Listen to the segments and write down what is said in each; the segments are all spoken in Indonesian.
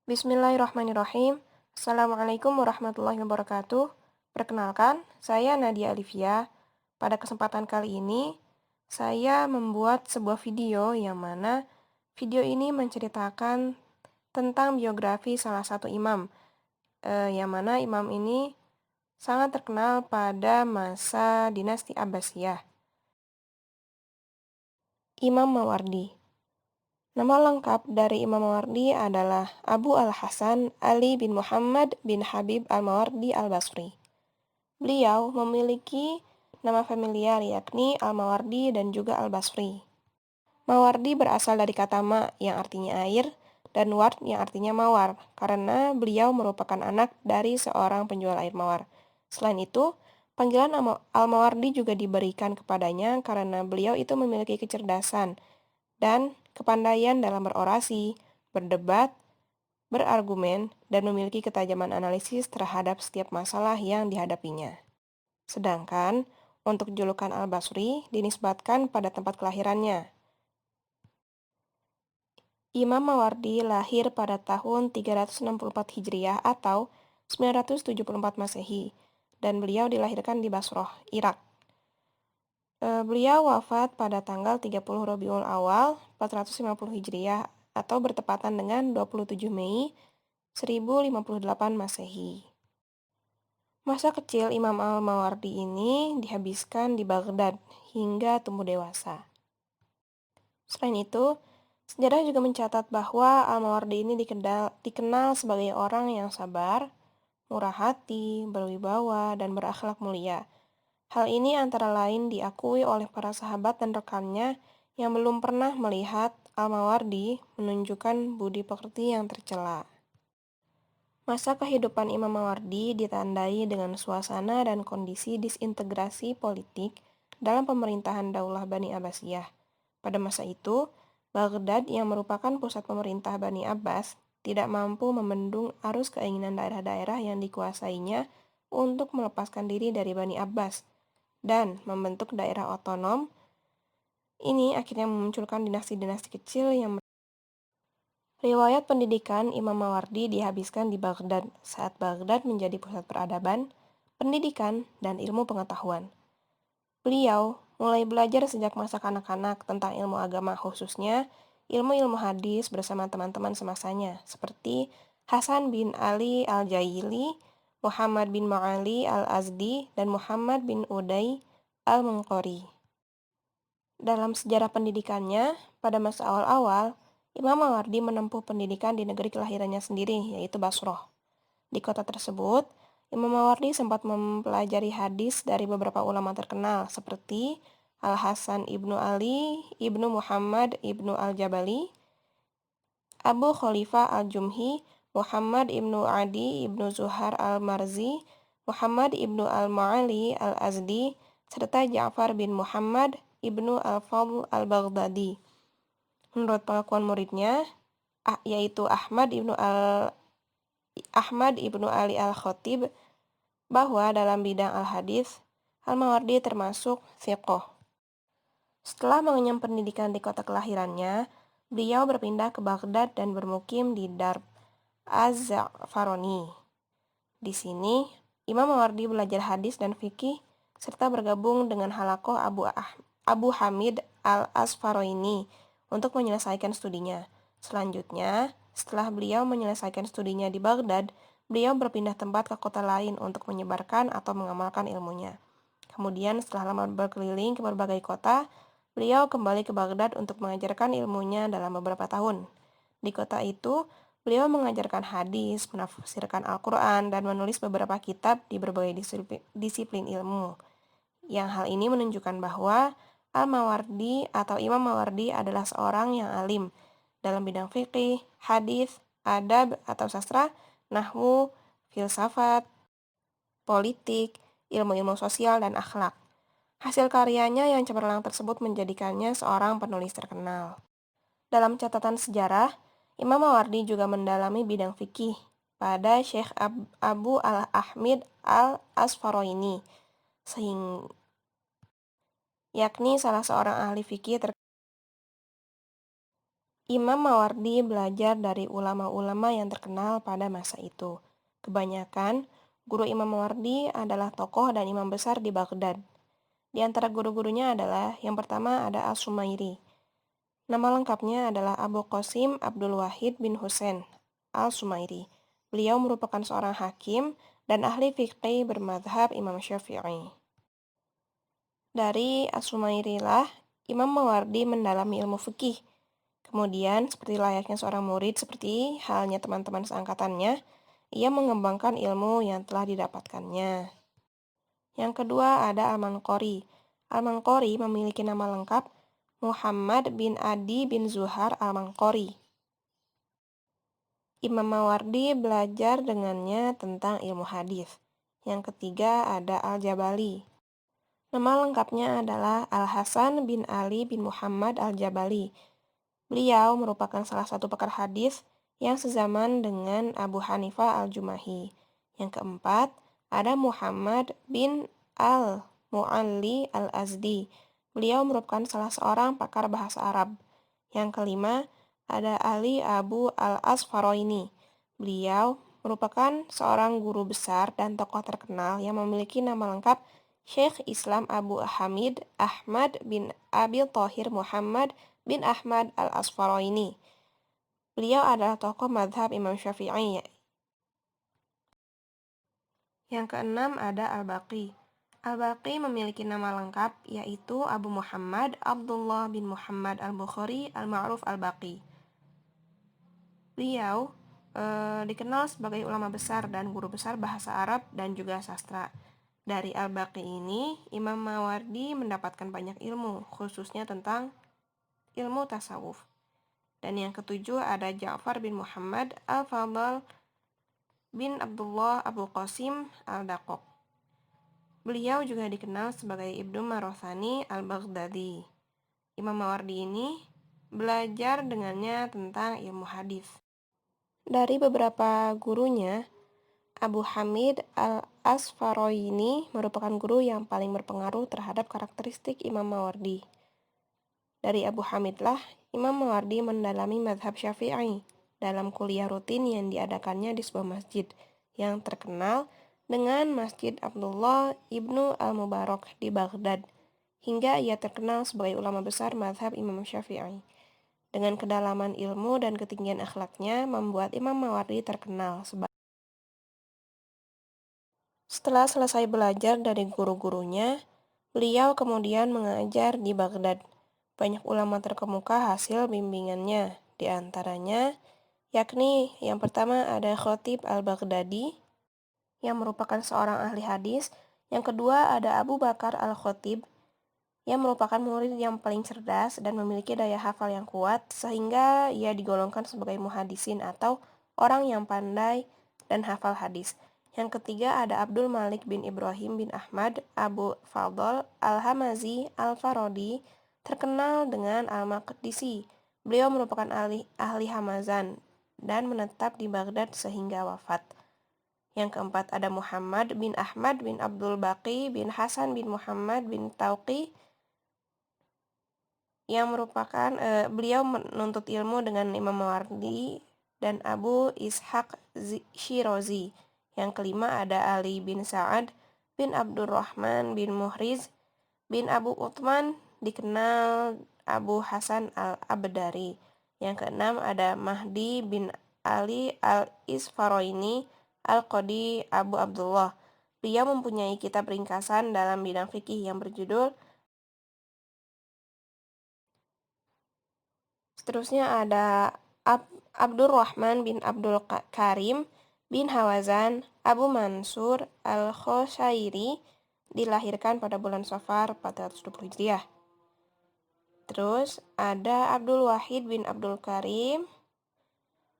Bismillahirrahmanirrahim. Assalamualaikum warahmatullahi wabarakatuh. Perkenalkan, saya Nadia Alivia. Pada kesempatan kali ini, saya membuat sebuah video yang mana video ini menceritakan tentang biografi salah satu imam, yang mana imam ini sangat terkenal pada masa dinasti Abbasiyah, Imam Mawardi. Nama lengkap dari Imam Mawardi adalah Abu Al-Hasan Ali bin Muhammad bin Habib Al-Mawardi Al-Basri. Beliau memiliki nama familiar yakni Al-Mawardi dan juga Al-Basri. Mawardi berasal dari kata ma yang artinya air dan ward yang artinya mawar karena beliau merupakan anak dari seorang penjual air mawar. Selain itu, panggilan Al-Mawardi juga diberikan kepadanya karena beliau itu memiliki kecerdasan dan kepandaian dalam berorasi, berdebat, berargumen, dan memiliki ketajaman analisis terhadap setiap masalah yang dihadapinya. Sedangkan, untuk julukan Al-Basri dinisbatkan pada tempat kelahirannya. Imam Mawardi lahir pada tahun 364 Hijriah atau 974 Masehi, dan beliau dilahirkan di Basroh, Irak. Beliau wafat pada tanggal 30 Rabiul Awal 450 Hijriah atau bertepatan dengan 27 Mei 1058 Masehi. Masa kecil Imam Al-Mawardi ini dihabiskan di Baghdad hingga tumbuh dewasa. Selain itu, sejarah juga mencatat bahwa Al-Mawardi ini dikenal sebagai orang yang sabar, murah hati, berwibawa, dan berakhlak mulia. Hal ini antara lain diakui oleh para sahabat dan rekannya yang belum pernah melihat Al-Mawardi menunjukkan budi pekerti yang tercela. Masa kehidupan Imam Mawardi ditandai dengan suasana dan kondisi disintegrasi politik dalam pemerintahan Daulah Bani Abbasiyah. Pada masa itu, Baghdad yang merupakan pusat pemerintah Bani Abbas tidak mampu membendung arus keinginan daerah-daerah yang dikuasainya untuk melepaskan diri dari Bani Abbas dan membentuk daerah otonom. Ini akhirnya memunculkan dinasti-dinasti kecil yang riwayat pendidikan Imam Mawardi dihabiskan di Baghdad saat Baghdad menjadi pusat peradaban, pendidikan, dan ilmu pengetahuan. Beliau mulai belajar sejak masa kanak-kanak tentang ilmu agama khususnya ilmu-ilmu hadis bersama teman-teman semasanya seperti Hasan bin Ali Al-Jaili, Muhammad bin Ma'ali Al-Azdi, dan Muhammad bin Uday Al-Munqori. Dalam sejarah pendidikannya, pada masa awal-awal, Imam Mawardi menempuh pendidikan di negeri kelahirannya sendiri, yaitu Basroh. Di kota tersebut, Imam Mawardi sempat mempelajari hadis dari beberapa ulama terkenal, seperti Al-Hasan ibnu Ali, ibnu Muhammad ibnu Al-Jabali, Abu Khalifah Al-Jumhi, Muhammad ibnu Adi ibnu Zuhar Al-Marzi, Muhammad ibnu Al-Ma'ali Al-Azdi, serta Ja'far bin Muhammad ibnu Al-Fadl Al-Baghdadi. Menurut pengakuan muridnya, yaitu Ahmad ibnu Ali Al-Khatib, bahwa dalam bidang al-hadis, Al-Mawardi termasuk thiqah. Setelah mengenyam pendidikan di kota kelahirannya, beliau berpindah ke Baghdad dan bermukim di Darb Az-Za'farani. Di sini, Imam Mawardi belajar hadis dan fikih serta bergabung dengan halakoh Abu Hamid Al-Asfaraini untuk menyelesaikan studinya. Selanjutnya, setelah beliau menyelesaikan studinya di Baghdad, beliau berpindah tempat ke kota lain untuk menyebarkan atau mengamalkan ilmunya. Kemudian setelah lama berkeliling ke berbagai kota, beliau kembali ke Baghdad untuk mengajarkan ilmunya dalam beberapa tahun. Di kota itu, beliau mengajarkan hadis, menafsirkan Al-Quran, dan menulis beberapa kitab di berbagai disiplin ilmu. Yang hal ini menunjukkan bahwa Al-Mawardi atau Imam Mawardi adalah seorang yang alim dalam bidang fikih, hadis, adab atau sastra, nahwu, filsafat, politik, ilmu-ilmu sosial, dan akhlak. Hasil karyanya yang cemerlang tersebut menjadikannya seorang penulis terkenal. Dalam catatan sejarah, Imam Mawardi juga mendalami bidang fikih pada Syekh Abu Al-Ahmid Al-Asfaraini, yakni salah seorang ahli fikih Imam Mawardi belajar dari ulama-ulama yang terkenal pada masa itu. Kebanyakan, guru Imam Mawardi adalah tokoh dan imam besar di Baghdad. Di antara guru-gurunya adalah yang pertama ada Al-Sumairi. Nama lengkapnya adalah Abu Qasim Abdul Wahid bin Husain Al-Sumairi. Beliau merupakan seorang hakim dan ahli fikih bermadhab Imam Syafi'i. Dari As-Sumairilah, Imam Mawardi mendalami ilmu fikih. Kemudian, seperti layaknya seorang murid, seperti halnya teman-teman seangkatannya, ia mengembangkan ilmu yang telah didapatkannya. Yang kedua ada Al-Manqori. Al-Manqori memiliki nama lengkap Muhammad bin Adi bin Zuhar Al-Manqori. Imam Mawardi belajar dengannya tentang ilmu hadis. Yang ketiga ada Al-Jabali. Nama lengkapnya adalah Al-Hasan bin Ali bin Muhammad Al-Jabali. Beliau merupakan salah satu pakar hadis yang sezaman dengan Abu Hanifah Al-Jumahi. Yang keempat, ada Muhammad bin Al-Mu'alli Al-Azdi. Beliau merupakan salah seorang pakar bahasa Arab. Yang kelima, ada Ali Abu Al-Asfaroini. Beliau merupakan seorang guru besar dan tokoh terkenal yang memiliki nama lengkap Syekh Islam Abu Hamid Ahmad bin Abi Thohir Muhammad bin Ahmad Al-Asfaroini. Beliau adalah tokoh madhab Imam Syafi'i. Yang keenam ada Al-Baqi. Al-Baqi memiliki nama lengkap yaitu Abu Muhammad Abdullah bin Muhammad Al-Bukhari Al-Ma'ruf Al-Baqi. Beliau dikenal sebagai ulama besar dan guru besar bahasa Arab dan juga sastra. Dari Al-Baqi ini, Imam Mawardi mendapatkan banyak ilmu, khususnya tentang ilmu tasawuf. Dan yang ketujuh ada Ja'far bin Muhammad Al-Fadl bin Abdullah Abu Qasim Al-Daqoq. Beliau juga dikenal sebagai Ibnu Marwathani Al-Baghdadi. Imam Mawardi ini belajar dengannya tentang ilmu hadis. Dari beberapa gurunya, Abu Hamid Al-Asfaroini merupakan guru yang paling berpengaruh terhadap karakteristik Imam Mawardi. Dari Abu Hamidlah, Imam Mawardi mendalami mazhab Syafi'i dalam kuliah rutin yang diadakannya di sebuah masjid yang terkenal dengan Masjid Abdullah ibnu Al-Mubarak di Baghdad, hingga ia terkenal sebagai ulama besar mazhab Imam Syafi'i. Dengan kedalaman ilmu dan ketinggian akhlaknya membuat Imam Mawardi terkenal. Setelah selesai belajar dari guru-gurunya, beliau kemudian mengajar di Baghdad. Banyak ulama terkemuka hasil bimbingannya, di antaranya yakni yang pertama ada Khatib Al-Baghdadi yang merupakan seorang ahli hadis, yang kedua ada Abu Bakar Al-Khatib yang merupakan murid yang paling cerdas dan memiliki daya hafal yang kuat sehingga ia digolongkan sebagai muhadisin atau orang yang pandai dan hafal hadis. Yang ketiga ada Abdul Malik bin Ibrahim bin Ahmad Abu Fadl Al-Hamazi Al-Farodi, terkenal dengan Al-Maqdisi. Beliau merupakan ahli Hamazan dan menetap di Baghdad sehingga wafat. Yang keempat ada Muhammad bin Ahmad bin Abdul Baqi bin Hasan bin Muhammad bin Tauqi yang merupakan beliau menuntut ilmu dengan Imam Mawardi dan Abu Ishaq Shirazi. Yang kelima ada Ali bin Sa'ad bin Abdurrahman bin Muhriz bin Abu Uthman, dikenal Abu Hasan al-Abdari. Yang keenam ada Mahdi bin Ali al-Isfaroini al-Qadi Abu Abdullah. Beliau mempunyai kitab ringkasan dalam bidang fikih yang berjudul. Seterusnya ada Abdurrahman bin Abdul Karim bin Hawazan Abu Mansur Al-Khoshairi, dilahirkan pada bulan Safar 420 Hijriah. Terus ada Abdul Wahid bin Abdul Karim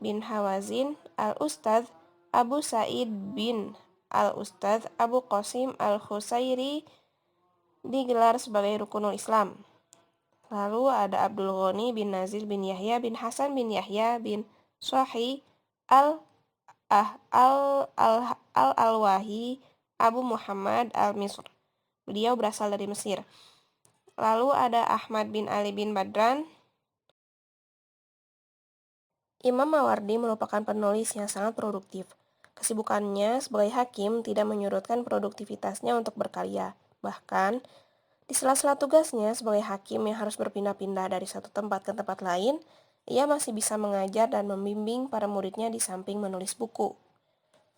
bin Hawazin Al-Ustadz Abu Sa'id bin Al-Ustadz Abu Qasim Al-Khusairi, digelar sebagai Rukunul Islam. Lalu ada Abdul Ghani bin Nazir bin Yahya bin Hasan bin Yahya bin Swahi Al-Alwahi Abu Muhammad Al-Misr. Beliau berasal dari Mesir. Lalu ada Ahmad bin Ali bin Badran Imam Mawardi merupakan penulis yang sangat produktif. Kesibukannya sebagai hakim tidak menyurutkan produktivitasnya untuk berkarya. Bahkan, di sela-sela tugasnya sebagai hakim yang harus berpindah-pindah dari satu tempat ke tempat lain, ia masih bisa mengajar dan membimbing para muridnya di samping menulis buku.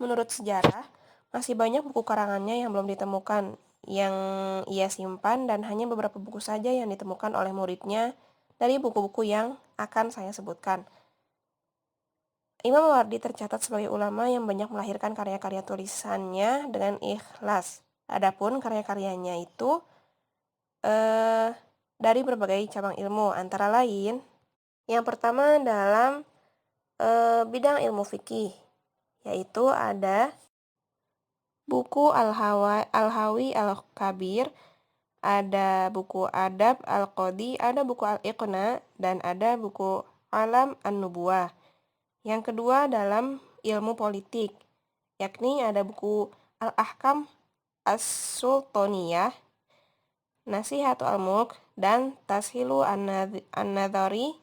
Menurut sejarah, masih banyak buku karangannya yang belum ditemukan, yang ia simpan dan hanya beberapa buku saja yang ditemukan oleh muridnya dari buku-buku yang akan saya sebutkan. Imam Mawardi tercatat sebagai ulama yang banyak melahirkan karya-karya tulisannya dengan ikhlas. Adapun karya-karyanya itu dari berbagai cabang ilmu, antara lain yang pertama dalam bidang ilmu fikih, yaitu ada buku Al-Hawi Al-Kabir, ada buku Adab Al-Qadi, ada buku Al-Iqna, dan ada buku Alam An-Nubuwah. Yang kedua dalam ilmu politik, yakni ada buku Al-Ahkam As-Sultaniyah, Nasihatul Al-Mulk, dan Tashilu An-Nadhari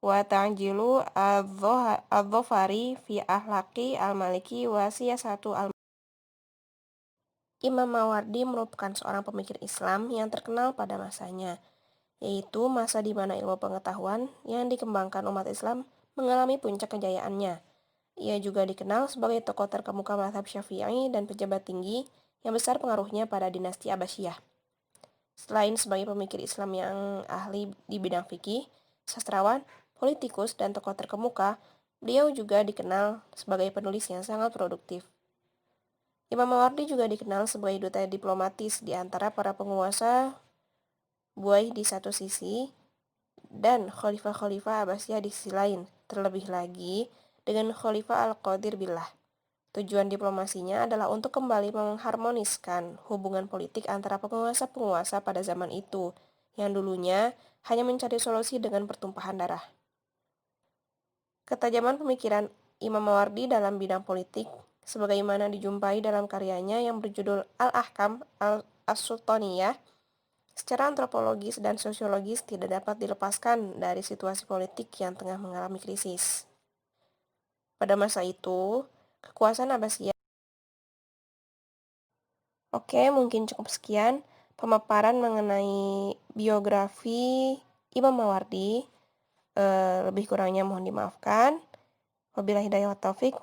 wa Ta'jilu Adh-Dhafari fi Ahlaki Al-Maliki wa Siyasatu Al Imam Mawardi merupakan seorang pemikir Islam yang terkenal pada masanya, yaitu masa di mana ilmu pengetahuan yang dikembangkan umat Islam mengalami puncak kejayaannya. Ia juga dikenal sebagai tokoh terkemuka mazhab Syafi'i dan pejabat tinggi yang besar pengaruhnya pada dinasti Abbasiyah. Selain sebagai pemikir Islam yang ahli di bidang fikih, sastrawan, politikus, dan tokoh terkemuka, beliau juga dikenal sebagai penulis yang sangat produktif. Imam Mawardi juga dikenal sebagai duta diplomatis di antara para penguasa Buai di satu sisi dan khalifah-khalifah Abbasiyah di sisi lain, terlebih lagi dengan Khalifah Al-Qadir Billah. Tujuan diplomasinya adalah untuk kembali mengharmoniskan hubungan politik antara penguasa-penguasa pada zaman itu, yang dulunya hanya mencari solusi dengan pertumpahan darah. Ketajaman pemikiran Imam Mawardi dalam bidang politik, sebagaimana dijumpai dalam karyanya yang berjudul Al-Ahkam As-Sultaniyah, secara antropologis dan sosiologis tidak dapat dilepaskan dari situasi politik yang tengah mengalami krisis. Pada masa itu, kekuasaan Abbasiyah. Oke, mungkin cukup sekian pemaparan mengenai biografi Imam Mawardi. Lebih kurangnya mohon dimaafkan. Wabillahi hidayah wa taufik.